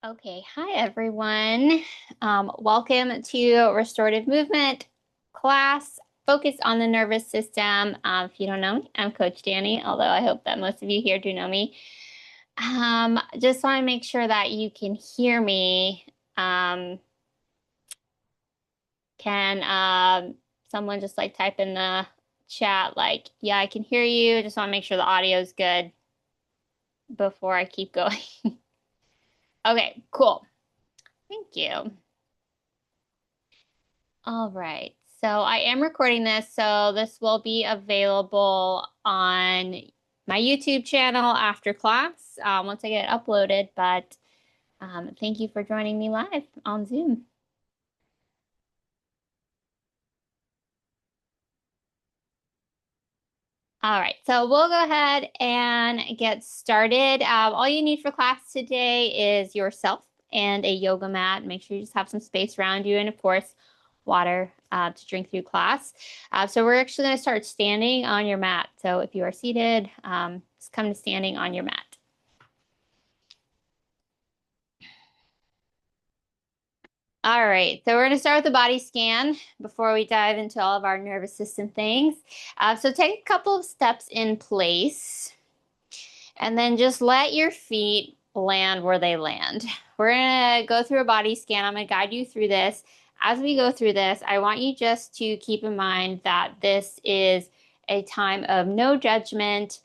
Okay, hi everyone. Welcome to Restorative Movement class focused on the nervous system. If you don't know me, I'm Coach Danny, although I hope that most of you here do know me. Just want to make sure that you can hear me. Can someone just like type in the chat like, yeah, I can hear you. Just want to make sure the audio is good before I keep going. Okay, cool. Thank you. All right. So I am recording this, so this will be available on my YouTube channel after class once I get it uploaded. But thank you for joining me live on Zoom. All right, so we'll go ahead and get started. All you need for class today is yourself and a yoga mat. Make sure you just have some space around you, and of course, water to drink through class. So we're actually going to start standing on your mat. So if you are seated, just come to standing on your mat. All right, so we're going to start with the body scan before we dive into all of our nervous system things. So take a couple of steps in place and then just let your feet land where they land. We're going to go through a body scan. I'm going to guide you through this. As we go through this, I want you just to keep in mind that this is a time of no judgment.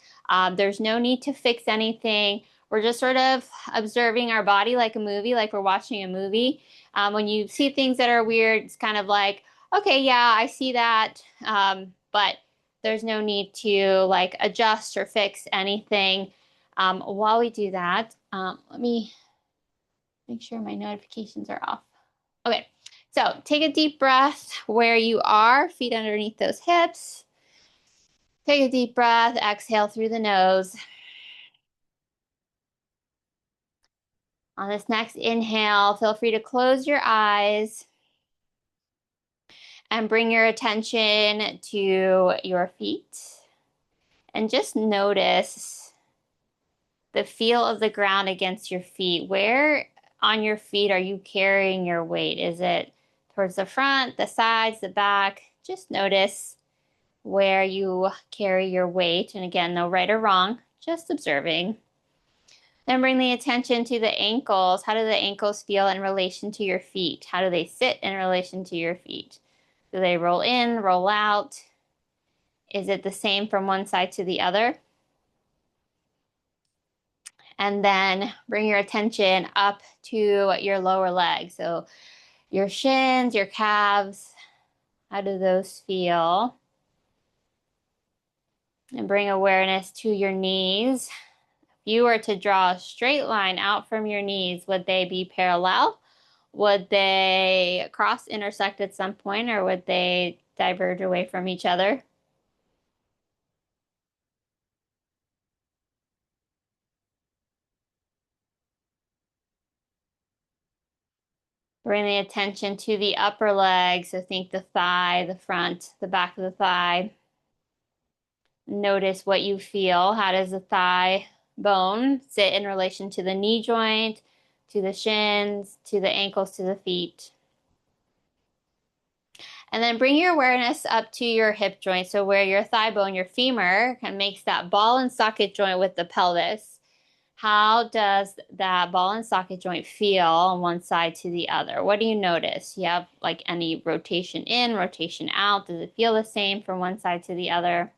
There's no need to fix anything. We're just sort of observing our body like a movie, like we're watching a movie. When you see things that are weird, it's kind of like, okay, yeah, I see that. But there's no need to like adjust or fix anything. While we do that, let me make sure my notifications are off. Okay, so take a deep breath where you are, feet underneath those hips. Take a deep breath, exhale through the nose. On this next inhale, feel free to close your eyes and bring your attention to your feet. And just notice the feel of the ground against your feet. Where on your feet are you carrying your weight? Is it towards the front, the sides, the back? Just notice where you carry your weight. And again, no right or wrong, just observing. Then bring the attention to the ankles. How do the ankles feel in relation to your feet? How do they sit in relation to your feet? Do they roll in, roll out? Is it the same from one side to the other? And then bring your attention up to your lower legs. So your shins, your calves, how do those feel? And bring awareness to your knees. If you were to draw a straight line out from your knees, would they be parallel? Would they cross intersect at some point, or would they diverge away from each other? Bring the attention to the upper leg. So think the thigh, the front, the back of the thigh. Notice what you feel. How does the thigh bone sit in relation to the knee joint, to the shins, to the ankles, to the feet? And then bring your awareness up to your hip joint. So where your thigh bone, your femur, kind of makes that ball and socket joint with the pelvis. How does that ball and socket joint feel on one side to the other? What do you notice? You have like any rotation in, rotation out? Does it feel the same from one side to the other?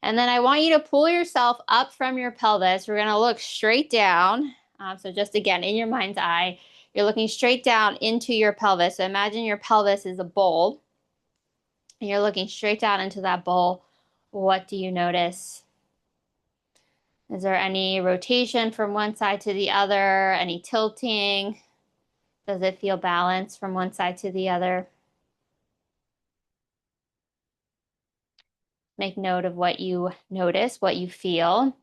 And then I want you to pull yourself up from your pelvis. We're going to look straight down. So just again, in your mind's eye, you're looking straight down into your pelvis. So imagine your pelvis is a bowl, and you're looking straight down into that bowl. What do you notice? Is there any rotation from one side to the other? Any tilting? Does it feel balanced from one side to the other? Make note of what you notice, what you feel.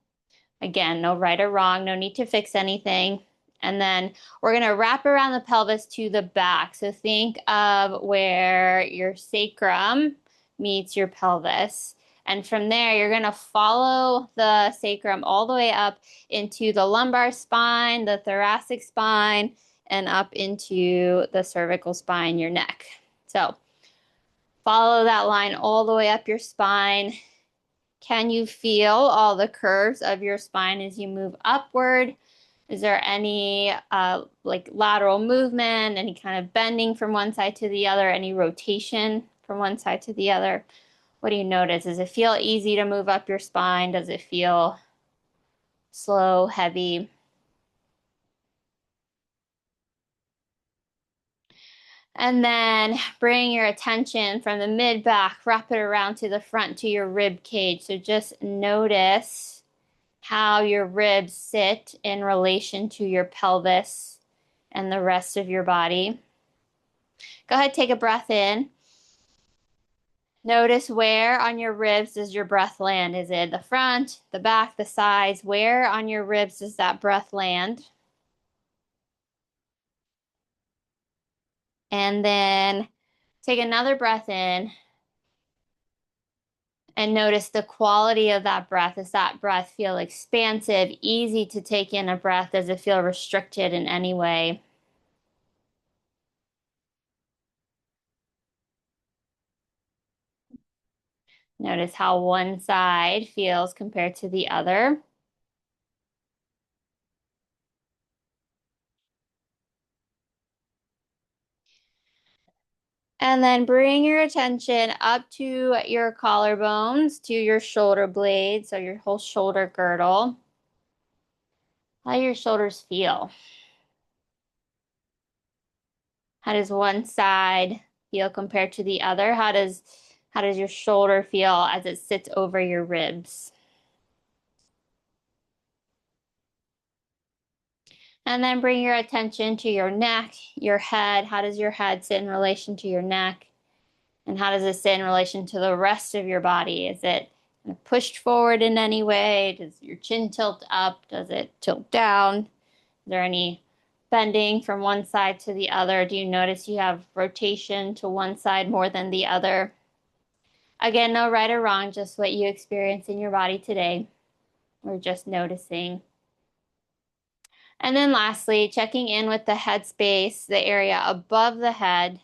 Again, no right or wrong, no need to fix anything. And then we're going to wrap around the pelvis to the back. So think of where your sacrum meets your pelvis. And from there, you're going to follow the sacrum all the way up into the lumbar spine, the thoracic spine, and up into the cervical spine, your neck. So follow that line all the way up your spine. Can you feel all the curves of your spine as you move upward? Is there any like lateral movement, any kind of bending from one side to the other, any rotation from one side to the other? What do you notice? Does it feel easy to move up your spine? Does it feel slow, heavy? And then bring your attention from the mid back, wrap it around to the front to your rib cage. So just notice how your ribs sit in relation to your pelvis and the rest of your body. Go ahead, take a breath in. Notice where on your ribs does your breath land? Is it the front, the back, the sides? Where on your ribs does that breath land? And then take another breath in and notice the quality of that breath. Does that breath feel expansive, easy to take in a breath? Does it feel restricted in any way? Notice how one side feels compared to the other. And then bring your attention up to your collarbones, to your shoulder blades, so your whole shoulder girdle. How do your shoulders feel? How does one side feel compared to the other? How does your shoulder feel as it sits over your ribs? And then bring your attention to your neck, your head. How does your head sit in relation to your neck? And how does it sit in relation to the rest of your body? Is it pushed forward in any way? Does your chin tilt up? Does it tilt down? Is there any bending from one side to the other? Do you notice you have rotation to one side more than the other? Again, no right or wrong, just what you experience in your body today. We're just noticing. And then lastly, checking in with the head space, the area above the head.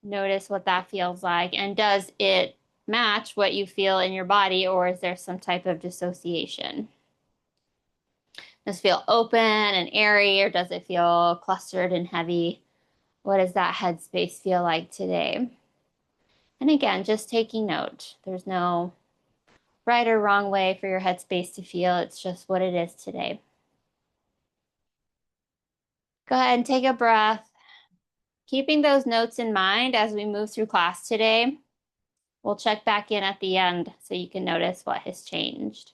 Notice what that feels like. And does it match what you feel in your body, or is there some type of dissociation? Does it feel open and airy, or does it feel clustered and heavy? What does that headspace feel like today? And again, just taking note. There's no right or wrong way for your headspace to feel. It's just what it is today. Go ahead and take a breath. Keeping those notes in mind as we move through class today, we'll check back in at the end so you can notice what has changed.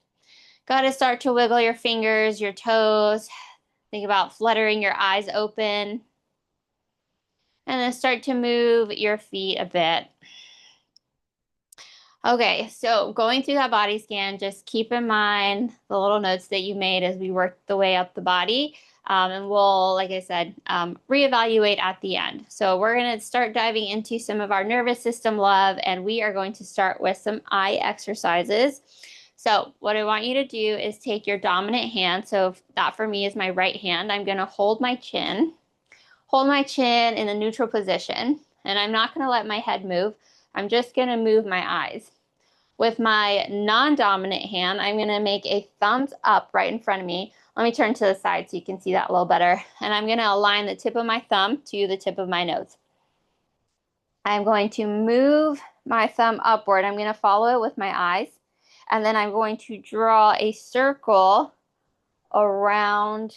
Go ahead and start to wiggle your fingers, your toes. Think about fluttering your eyes open. And then start to move your feet a bit. Okay, so going through that body scan, just keep in mind the little notes that you made as we work the way up the body. And we'll, like I said, reevaluate at the end. So we're going to start diving into some of our nervous system love, and we are going to start with some eye exercises. So what I want you to do is take your dominant hand. So that for me is my right hand. I'm going to hold my chin in a neutral position, and I'm not going to let my head move. I'm just going to move my eyes. With my non-dominant hand, I'm going to make a thumbs up right in front of me. Let me turn to the side so you can see that a little better. And I'm going to align the tip of my thumb to the tip of my nose. I'm going to move my thumb upward. I'm going to follow it with my eyes. And then I'm going to draw a circle around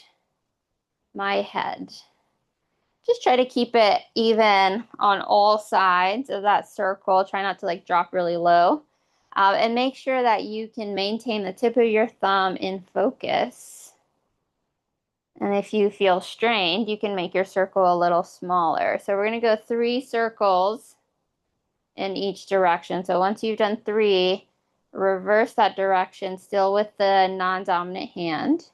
my head. Just try to keep it even on all sides of that circle. Try not to like drop really low. And make sure that you can maintain the tip of your thumb in focus. And if you feel strained, you can make your circle a little smaller. So we're going to go 3 circles in each direction. So once you've done 3, reverse that direction still with the non-dominant hand.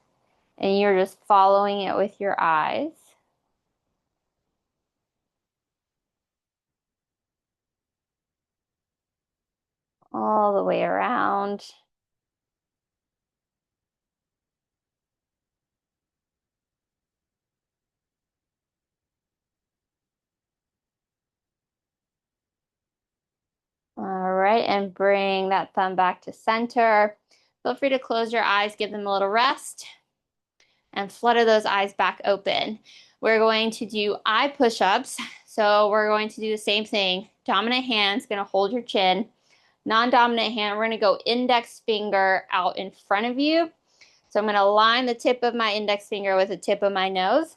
And you're just following it with your eyes. all the way around. All right, and bring that thumb back to center. Feel free to close your eyes, give them a little rest, and flutter those eyes back open. We're going to do eye push-ups. So we're going to do the same thing. Dominant hand's gonna hold your chin. Non-dominant hand, we're gonna go index finger out in front of you. So I'm gonna align the tip of my index finger with the tip of my nose.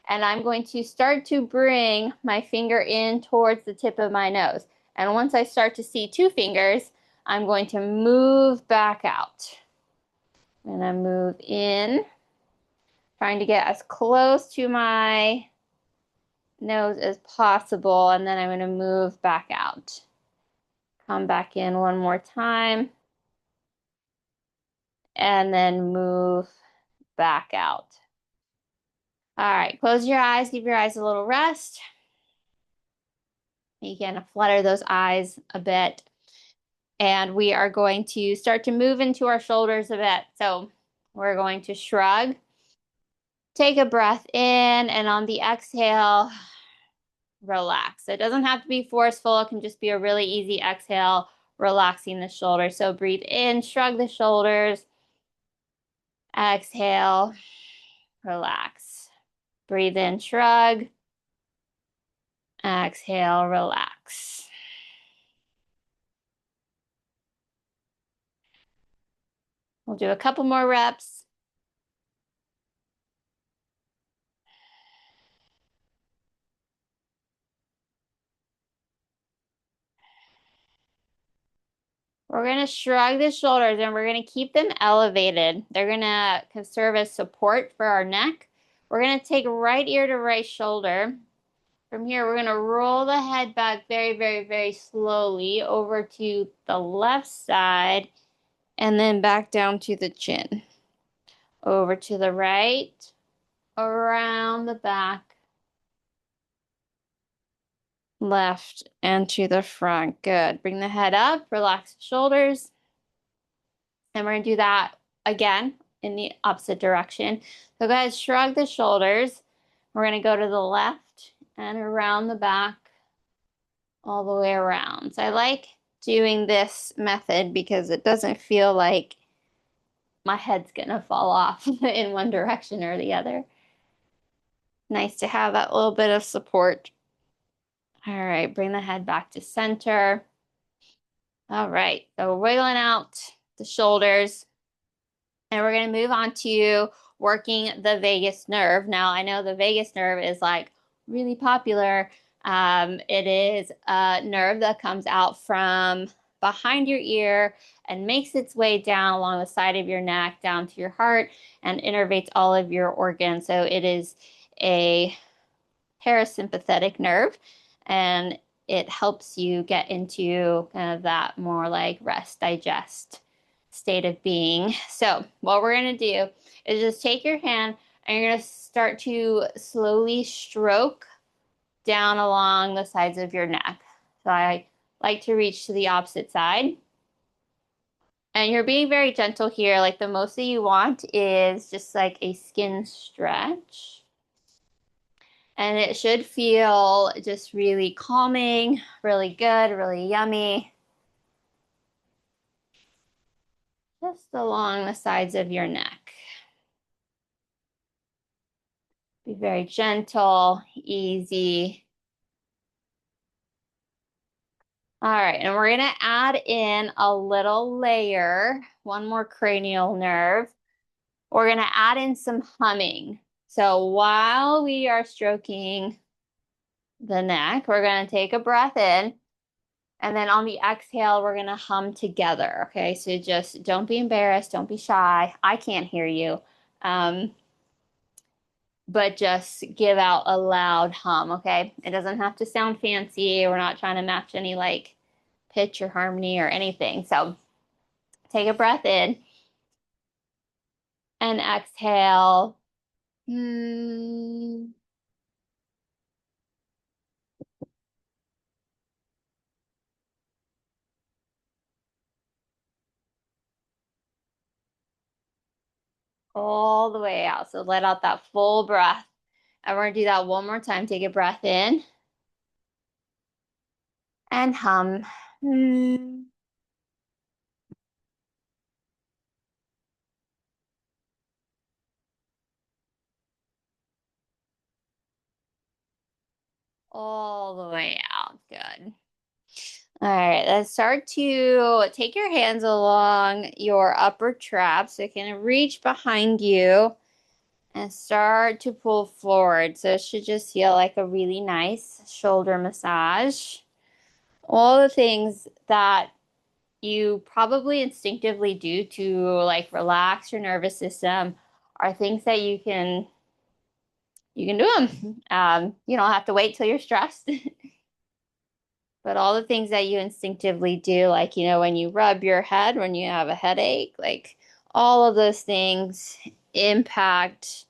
And I'm going to start to bring my finger in towards the tip of my nose. And once I start to see two fingers, I'm going to move back out. And I move in, trying to get as close to my nose as possible. And then I'm going to move back out. Come back in one more time. And then move back out. All right, close your eyes, give your eyes a little rest. You can flutter those eyes a bit. And we are going to start to move into our shoulders a bit. So we're going to shrug. Take a breath in, and on the exhale, relax. It doesn't have to be forceful. It can just be a really easy exhale, relaxing the shoulders. So breathe in, shrug the shoulders. Exhale, relax. Breathe in, shrug. Exhale, relax. We'll do a couple more reps. We're going to shrug the shoulders and we're going to keep them elevated. They're going to serve as support for our neck. We're going to take right ear to right shoulder. From here, we're going to roll the head back very, very, very slowly over to the left side and then back down to the chin. Over to the right, around the back, left, and to the front. Good. Bring the head up, relax the shoulders. And we're going to do that again in the opposite direction. So go ahead, shrug the shoulders. We're going to go to the left and around the back, all the way around. So I like doing this method because it doesn't feel like my head's going to fall off in one direction or the other. Nice to have that little bit of support. All right, bring the head back to center. All right, so wiggling out the shoulders. And we're going to move on to working the vagus nerve. Now, I know the vagus nerve is like really popular. It is a nerve that comes out from behind your ear and makes its way down along the side of your neck, down to your heart, and innervates all of your organs. So it is a parasympathetic nerve, and it helps you get into kind of that more like rest, digest state of being. So what we're going to do is just take your hand and you're going to start to slowly stroke down along the sides of your neck. So I like to reach to the opposite side. And you're being very gentle here. Like the most that you want is just like a skin stretch. And it should feel just really calming, really good, really yummy. Just along the sides of your neck. Be very gentle, easy. All right, and we're gonna add in a little layer, one more cranial nerve. We're gonna add in some humming. So while we are stroking the neck, we're gonna take a breath in, and then on the exhale, we're gonna hum together, okay? So just don't be embarrassed, don't be shy. I can't hear you. But just give out a loud hum, okay? It doesn't have to sound fancy. We're not trying to match any like pitch or harmony or anything. So take a breath in and exhale. Hmm. all the way out. So let out that full breath. And we're gonna do that one more time. Take a breath in and hum. All the way out. Good. All right, let's start to take your hands along your upper trap so you can reach behind you and start to pull forward. So it should just feel like a really nice shoulder massage. All the things that you probably instinctively do to like relax your nervous system are things that you can do them. You don't have to wait till you're stressed. But all the things that you instinctively do, like, when you rub your head when you have a headache, like all of those things impact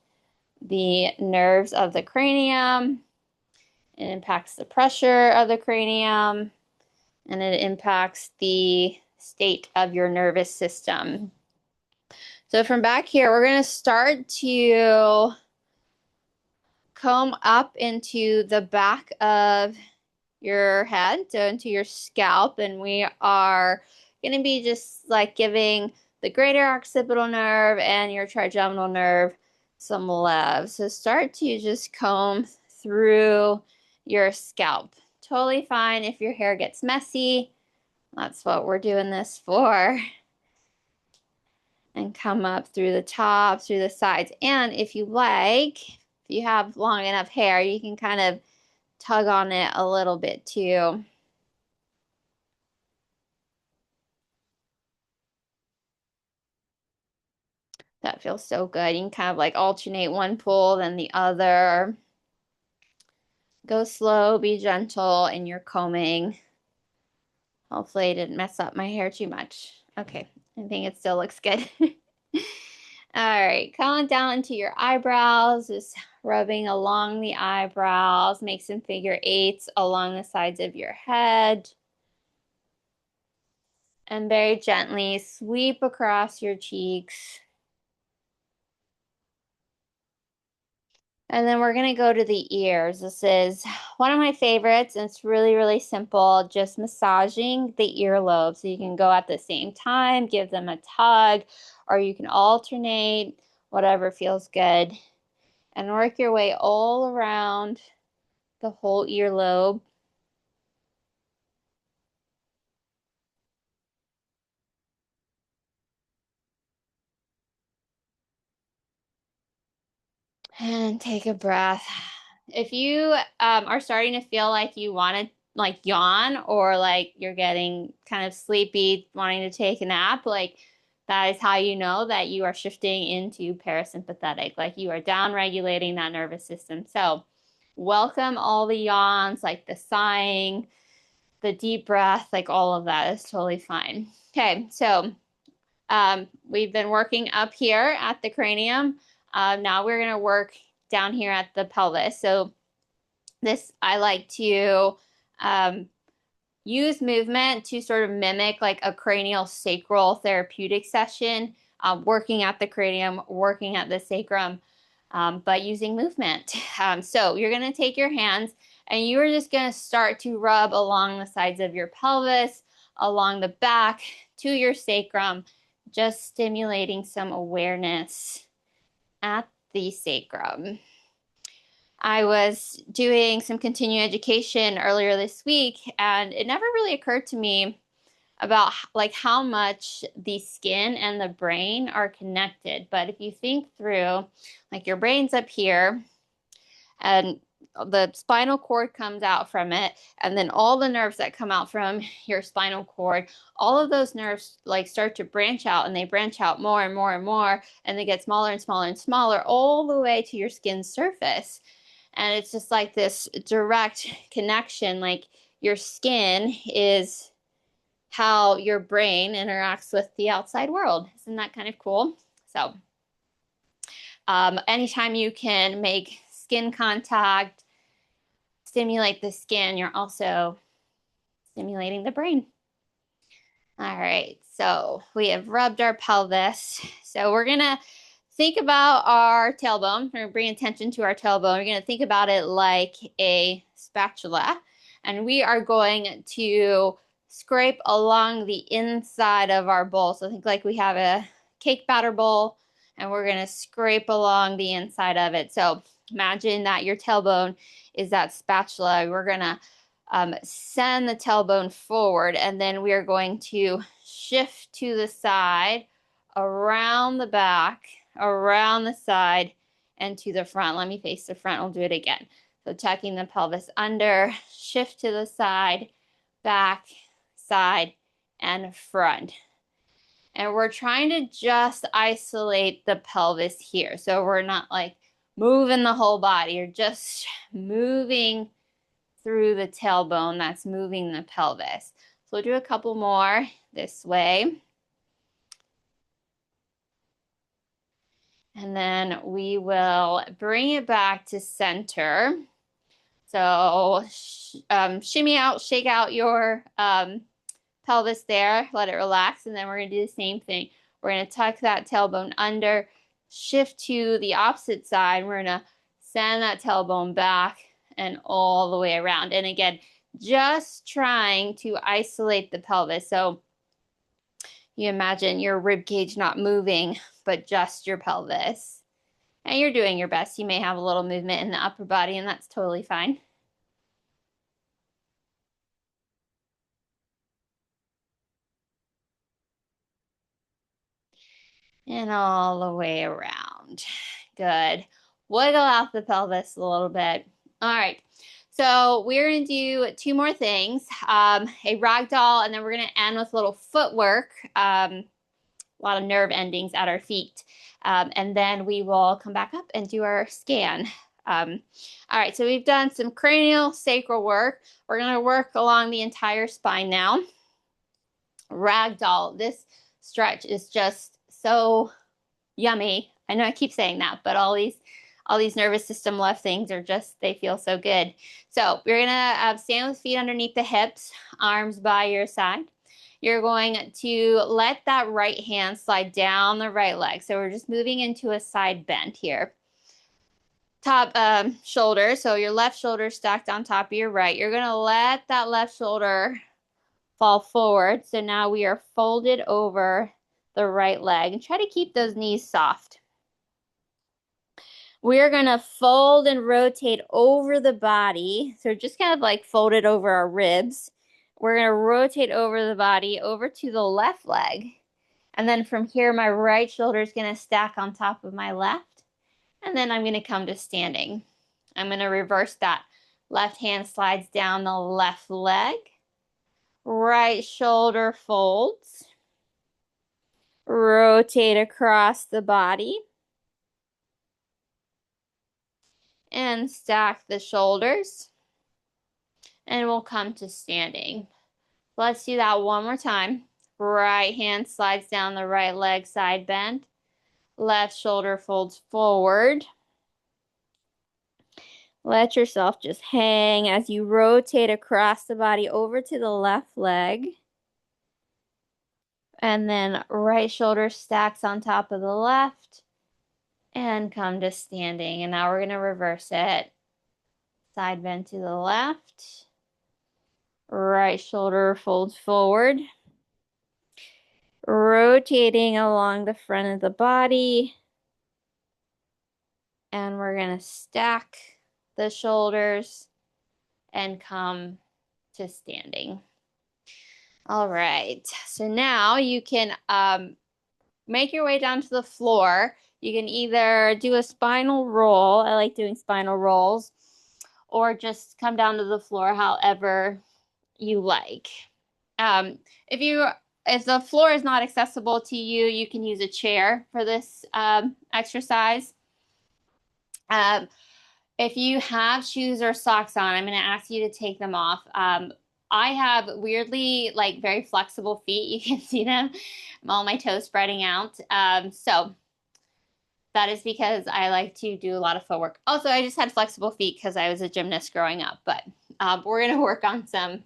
the nerves of the cranium. It impacts the pressure of the cranium, and it impacts the state of your nervous system. So from back here, we're going to start to comb up into the back of your head, so into your scalp, and we are going to be just like giving the greater occipital nerve and your trigeminal nerve some love. So start to just comb through your scalp. Totally fine if your hair gets messy. That's what we're doing this for. And come up through the top, through the sides. And if you like, if you have long enough hair, you can kind of tug on it a little bit too. That feels so good. You can kind of like alternate one pull, then the other. Go slow, be gentle in your combing. Hopefully I didn't mess up my hair too much. Okay, I think it still looks good. All right, coming down into your eyebrows, just rubbing along the eyebrows, make some figure eights along the sides of your head. And very gently sweep across your cheeks. And then we're going to go to the ears. This is one of my favorites, and it's really, really simple, just massaging the earlobe. So you can go at the same time, give them a tug, or you can alternate, whatever feels good, and work your way all around the whole earlobe. And take a breath. If you are starting to feel like you want to like yawn, or like you're getting kind of sleepy, wanting to take a nap, like that is how you know that you are shifting into parasympathetic, like you are down regulating that nervous system. So welcome all the yawns, like the sighing, the deep breath, like all of that is totally fine. Okay, so we've been working up here at the cranium. Now we're going to work down here at the pelvis. So this, I like to use movement to sort of mimic like a cranial-sacral therapeutic session, working at the cranium, working at the sacrum, but using movement. So you're going to take your hands and you are just going to start to rub along the sides of your pelvis, along the back to your sacrum, just stimulating some awareness at the sacrum. I was doing some continuing education earlier this week, and it never really occurred to me about like how much the skin and the brain are connected. But if you think through, like your brain's up here, and the spinal cord comes out from it, and then all the nerves that come out from your spinal cord, all of those nerves like start to branch out, and they branch out more and more and more, and they get smaller and smaller and smaller all the way to your skin surface. And it's just like this direct connection, like your skin is how your brain interacts with the outside world. Isn't that kind of cool? So anytime you can make skin contact, stimulate the skin, you're also stimulating the brain. All right, so we have rubbed our pelvis. So we're gonna think about our tailbone. We're going to bring attention to our tailbone. We're going to think about it like a spatula. And we are going to scrape along the inside of our bowl. So think like we have a cake batter bowl, and we're going to scrape along the inside of it. So imagine that your tailbone is that spatula. We're going to send the tailbone forward, and then we are going to shift to the side, around the back, around the side, and to the front. Let me face the front. We'll do it again. So tucking the pelvis under, shift to the side, back, side, and front. And we're trying to just isolate the pelvis here. So we're not like moving the whole body. You're just moving through the tailbone. That's moving the pelvis. So we'll do a couple more this way. And then we will bring it back to center. So shimmy out, shake out your pelvis there, let it relax, and then we're going to do the same thing. We're going to tuck that tailbone under, shift to the opposite side. We're going to send that tailbone back and all the way around. And again, just trying to isolate the pelvis. So you imagine your rib cage not moving, but just your pelvis. And you're doing your best. You may have a little movement in the upper body, and that's totally fine. And all the way around. Good. Wiggle out the pelvis a little bit. All right. So we're going to do two more things. A ragdoll, and then we're going to end with a little footwork. A lot of nerve endings at our feet. And then we will come back up and do our scan. All right, so we've done some cranial-sacral work. We're going to work along the entire spine now. Ragdoll, this stretch is just so yummy. I know I keep saying that, but all these nervous system left things are just, they feel so good. So we're gonna stand with feet underneath the hips, arms by your side. You're going to let that right hand slide down the right leg. So we're just moving into a side bend here. Top shoulder, so your left shoulder stacked on top of your right. You're gonna let that left shoulder fall forward. So now we are folded over the right leg, and try to keep those knees soft. We're going to fold and rotate over the body. So just kind of like folded over our ribs. We're going to rotate over the body over to the left leg. And then from here, my right shoulder is going to stack on top of my left. And then I'm going to come to standing. I'm going to reverse that. Left hand slides down the left leg. Right shoulder folds. Rotate across the body. And stack the shoulders. And we'll come to standing. Let's do that one more time. Right hand slides down the right leg, side bend. Left shoulder folds forward. Let yourself just hang as you rotate across the body over to the left leg. And then right shoulder stacks on top of the left. And come to standing. And now we're going to reverse it. Side bend to the left. Right shoulder folds forward. Rotating along the front of the body. And we're going to stack the shoulders and come to standing. All right. So now you can make your way down to the floor. You can either do a spinal roll. I like doing spinal rolls. Or just come down to the floor however you like. If the floor is not accessible to you, you can use a chair for this exercise. If you have shoes or socks on, I'm going to ask you to take them off. I have weirdly like very flexible feet. You can see them, all my toes spreading out. So that is because I like to do a lot of footwork. Also, I just had flexible feet because I was a gymnast growing up, but we're going to work on some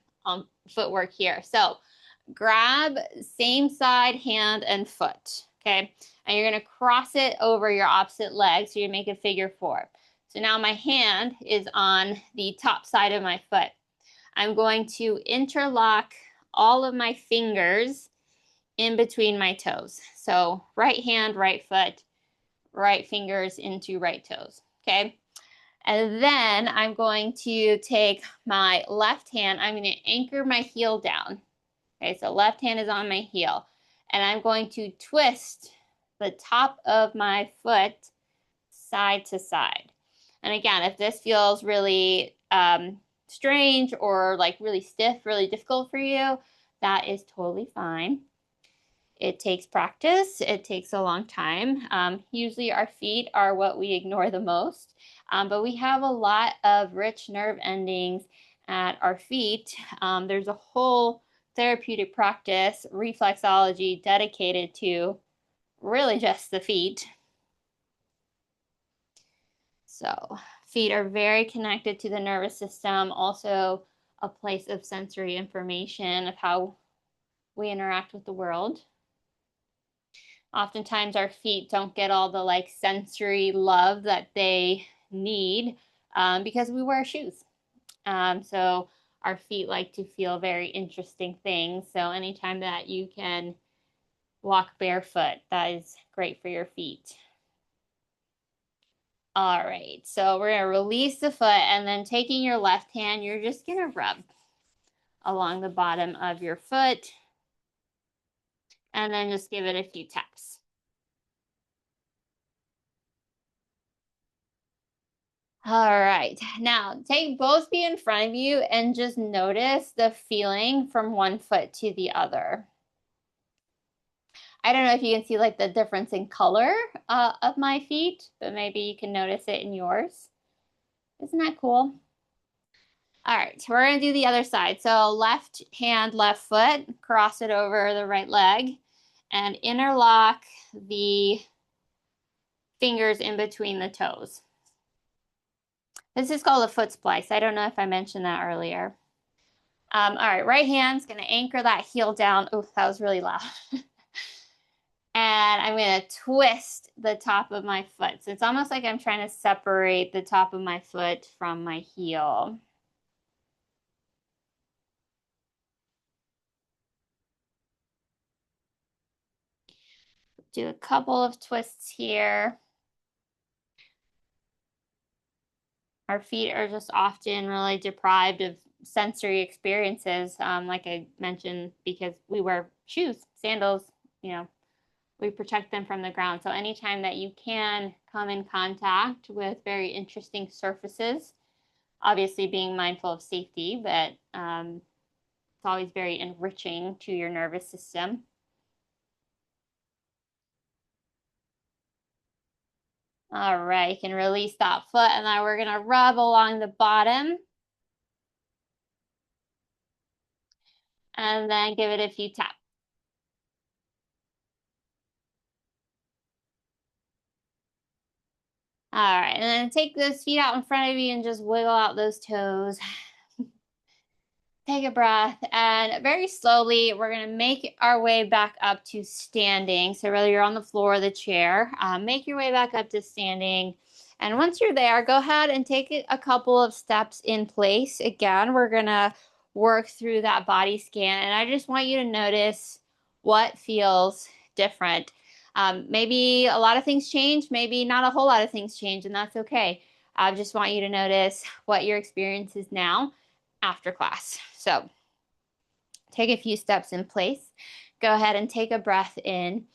footwork here. So grab same side, hand and foot. Okay. and you're going to cross it over your opposite leg, so you make a figure 4. So now my hand is on the top side of my foot. I'm going to interlock all of my fingers in between my toes. So right hand, right foot, right fingers into right toes, okay? And then I'm going to take my left hand, I'm going to anchor my heel down. Okay, so left hand is on my heel. And I'm going to twist the top of my foot side to side. And again, if this feels really strange or like really stiff, really difficult for you, that is totally fine. It takes practice. It takes a long time. Usually our feet are what we ignore the most, but we have a lot of rich nerve endings at our feet. There's a whole therapeutic practice, reflexology, dedicated to really just the feet. So feet are very connected to the nervous system, also a place of sensory information of how we interact with the world. Oftentimes our feet don't get all the like sensory love that they need because we wear shoes. So our feet like to feel very interesting things. So anytime that you can walk barefoot, that is great for your feet. All right, so we're gonna release the foot, and then taking your left hand, you're just gonna rub along the bottom of your foot, and then just give it a few taps. All right, now take both feet in front of you and just notice the feeling from one foot to the other. I don't know if you can see like the difference in color of my feet, but maybe you can notice it in yours. Isn't that cool? All right, so we're gonna do the other side. So left hand, left foot, cross it over the right leg, and interlock the fingers in between the toes. This is called a foot splice. I don't know if I mentioned that earlier. All right, right hand's gonna anchor that heel down. Oh, that was really loud. And I'm gonna twist the top of my foot. So it's almost like I'm trying to separate the top of my foot from my heel. Do a couple of twists here. Our feet are just often really deprived of sensory experiences, like I mentioned, because we wear shoes, sandals, you know, we protect them from the ground. So anytime that you can come in contact with very interesting surfaces, obviously being mindful of safety, but it's always very enriching to your nervous system. All right, you can release that foot, and now we're gonna rub along the bottom. And then give it a few taps. All right, and then take those feet out in front of you and just wiggle out those toes. Take a breath, and very slowly, we're gonna make our way back up to standing. So whether you're on the floor or the chair, make your way back up to standing. And once you're there, go ahead and take a couple of steps in place. Again, we're gonna work through that body scan, and I just want you to notice what feels different. Maybe a lot of things change, maybe not a whole lot of things change, and that's okay. I just want you to notice what your experience is now after class. So take a few steps in place. Go ahead and take a breath in.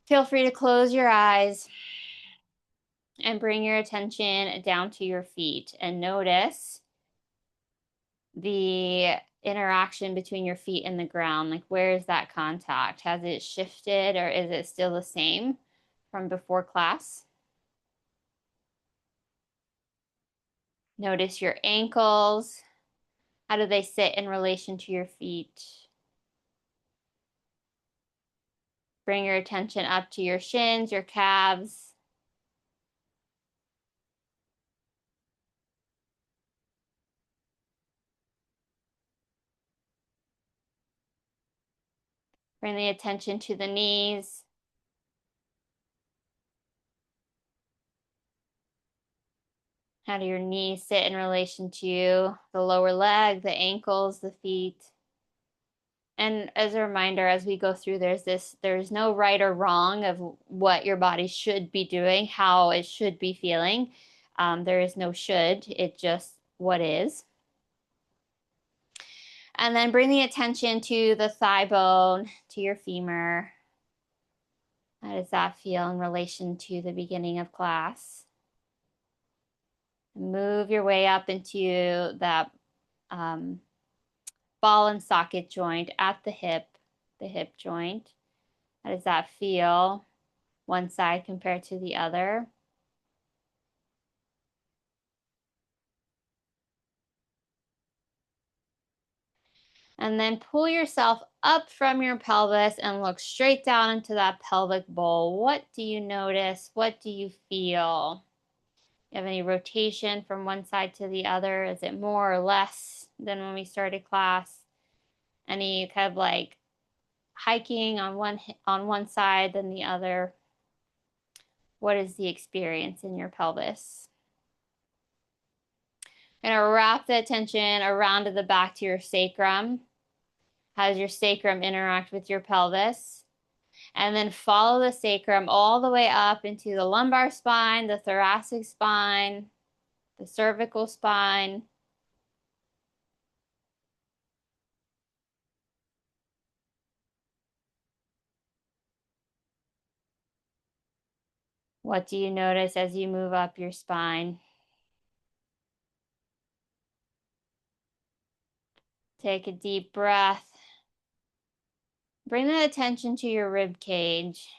Feel free to close your eyes and bring your attention down to your feet and notice the interaction between your feet and the ground. Like, where is that contact? Has it shifted, or is it still the same from before class? Notice your ankles. How do they sit in relation to your feet? Bring your attention up to your shins, your calves. Bring the attention to the knees. How do your knees sit in relation to the lower leg, the ankles, the feet? And as a reminder, as we go through, there's no right or wrong of what your body should be doing, how it should be feeling. There is no should, it's just what is. And then bring the attention to the thigh bone, to your femur. How does that feel in relation to the beginning of class? Move your way up into that ball and socket joint at the hip joint. How does that feel? One side compared to the other. And then pull yourself up from your pelvis and look straight down into that pelvic bowl. What do you notice? What do you feel? You have any rotation from one side to the other? Is it more or less than when we started class? Any kind of like hiking on one side than the other? What is the experience in your pelvis? You're gonna wrap the attention around to the back to your sacrum. How does your sacrum interact with your pelvis? And then follow the sacrum all the way up into the lumbar spine, the thoracic spine, the cervical spine. What do you notice as you move up your spine? Take a deep breath. Bring the attention to your rib cage.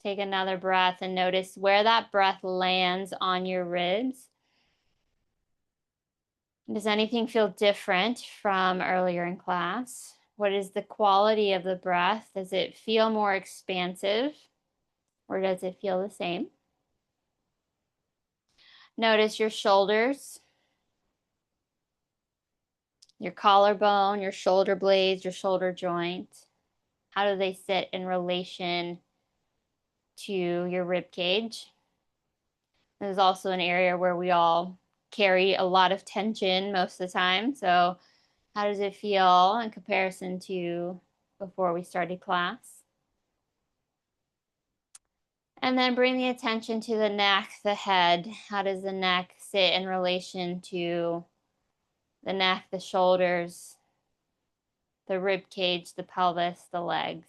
Take another breath and notice where that breath lands on your ribs. Does anything feel different from earlier in class? What is the quality of the breath? Does it feel more expansive or does it feel the same? Notice your shoulders, your collarbone, your shoulder blades, your shoulder joint. How do they sit in relation to your rib cage? This is also an area where we all carry a lot of tension most of the time. So how does it feel in comparison to before we started class? And then bring the attention to the neck, the head. How does the neck sit in relation to the neck, the shoulders, the rib cage, the pelvis, the legs?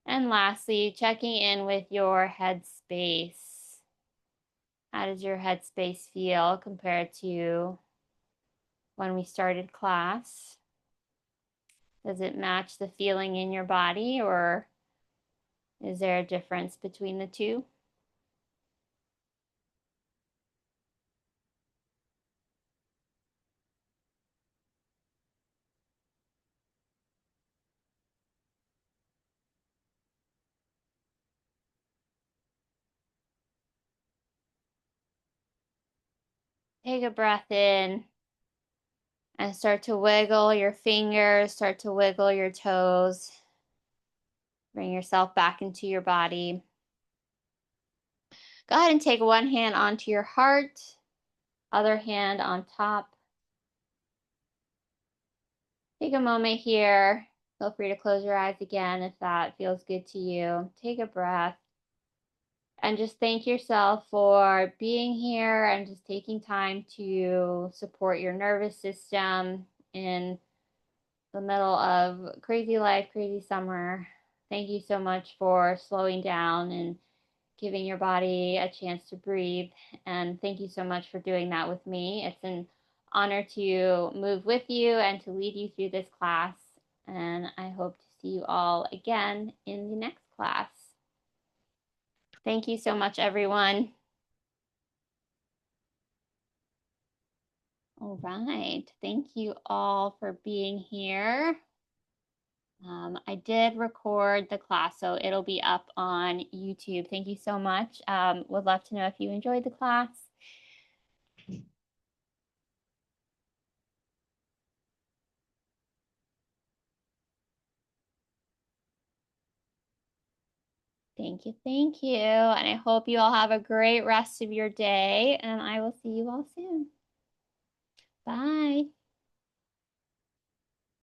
And lastly, checking in with your head space. How does your head space feel compared to when we started class? Does it match the feeling in your body, or is there a difference between the two? Take a breath in and start to wiggle your fingers, start to wiggle your toes. Bring yourself back into your body. Go ahead and take one hand onto your heart, other hand on top. Take a moment here. Feel free to close your eyes again if that feels good to you. Take a breath and just thank yourself for being here and just taking time to support your nervous system in the middle of crazy life, crazy summer. Thank you so much for slowing down and giving your body a chance to breathe. And thank you so much for doing that with me. It's an honor to move with you and to lead you through this class. And I hope to see you all again in the next class. Thank you so much, everyone. All right. Thank you all for being here. I did record the class, so it'll be up on YouTube. Thank you so much. Would love to know if you enjoyed the class. Thank you. Thank you. And I hope you all have a great rest of your day, and I will see you all soon. Bye.